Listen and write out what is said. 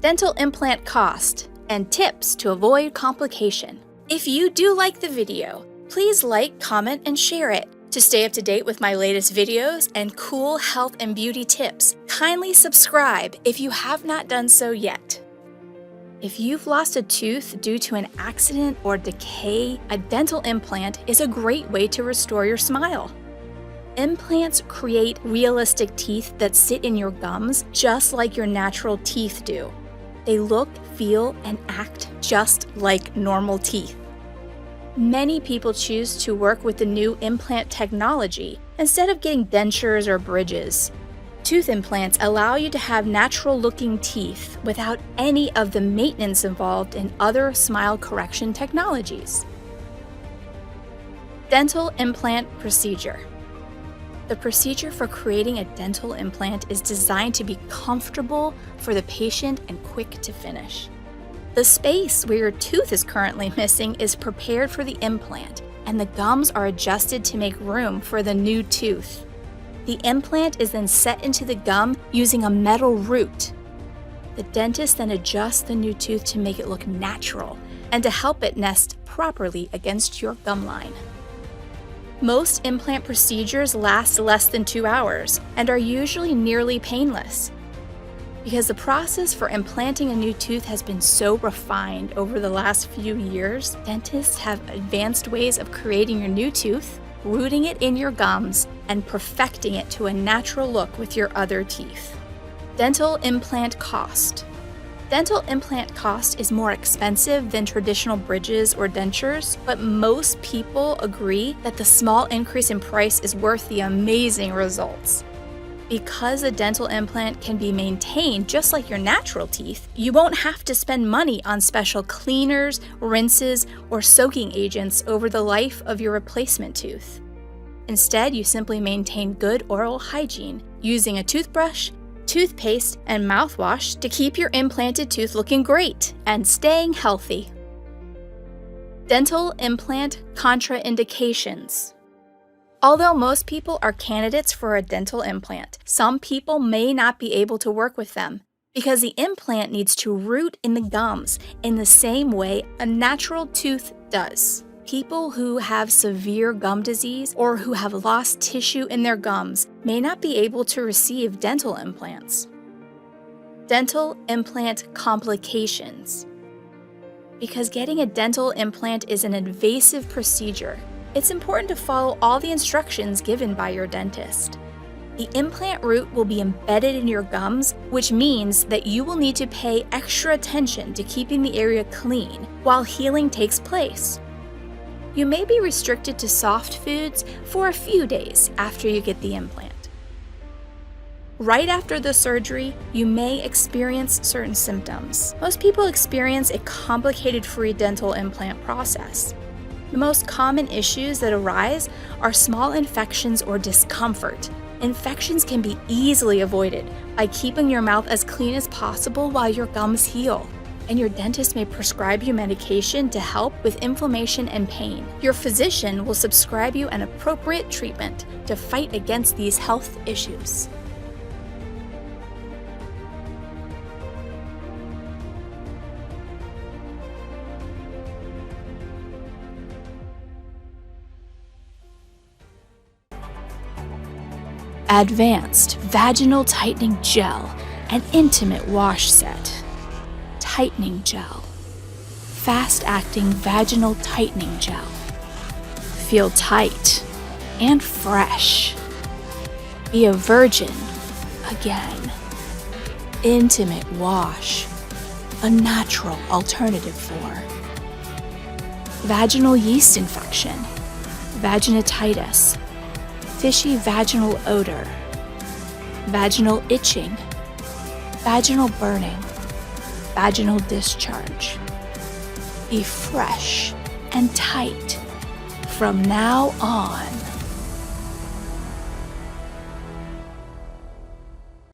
dental implant cost, and tips to avoid complication. If you do like the video, please like, comment, and share it. To stay up to date with my latest videos and cool health and beauty tips, kindly subscribe if you have not done so yet. If you've lost a tooth due to an accident or decay, a dental implant is a great way to restore your smile. Implants create realistic teeth that sit in your gums just like your natural teeth do. They look, feel, and act just like normal teeth. Many people choose to work with the new implant technology instead of getting dentures or bridges. Tooth implants allow you to have natural-looking teeth without any of the maintenance involved in other smile correction technologies. Dental implant procedure. The procedure for creating a dental implant is designed to be comfortable for the patient and quick to finish. The space where your tooth is currently missing is prepared for the implant, and the gums are adjusted to make room for the new tooth. The implant is then set into the gum using a metal root. The dentist then adjusts the new tooth to make it look natural and to help it nest properly against your gum line. Most implant procedures last less than 2 hours and are usually nearly painless. Because the process for implanting a new tooth has been so refined over the last few years, dentists have advanced ways of creating your new tooth, rooting it in your gums, and perfecting it to a natural look with your other teeth. Dental implant cost. Dental implant cost is more expensive than traditional bridges or dentures, but most people agree that the small increase in price is worth the amazing results. Because a dental implant can be maintained just like your natural teeth, you won't have to spend money on special cleaners, rinses, or soaking agents over the life of your replacement tooth. Instead, you simply maintain good oral hygiene using a toothbrush, toothpaste, and mouthwash to keep your implanted tooth looking great and staying healthy. Dental implant contraindications. Although most people are candidates for a dental implant, some people may not be able to work with them because the implant needs to root in the gums in the same way a natural tooth does. People who have severe gum disease or who have lost tissue in their gums may not be able to receive dental implants. Dental implant complications. Because getting a dental implant is an invasive procedure, it's important to follow all the instructions given by your dentist. The implant root will be embedded in your gums, which means that you will need to pay extra attention to keeping the area clean while healing takes place. You may be restricted to soft foods for a few days after you get the implant. Right after the surgery, you may experience certain symptoms. Most people experience a complicated free dental implant process. The most common issues that arise are small infections or discomfort. Infections can be easily avoided by keeping your mouth as clean as possible while your gums heal. And your dentist may prescribe you medication to help with inflammation and pain. Your physician will prescribe you an appropriate treatment to fight against these health issues. Advanced Vaginal Tightening Gel and Intimate Wash Set. Tightening Gel. Fast-acting vaginal tightening gel. Feel tight and fresh. Be a virgin again. Intimate Wash. A natural alternative for vaginal yeast infection, vaginitis, fishy vaginal odor, vaginal itching, vaginal burning, vaginal discharge. Be fresh and tight from now on.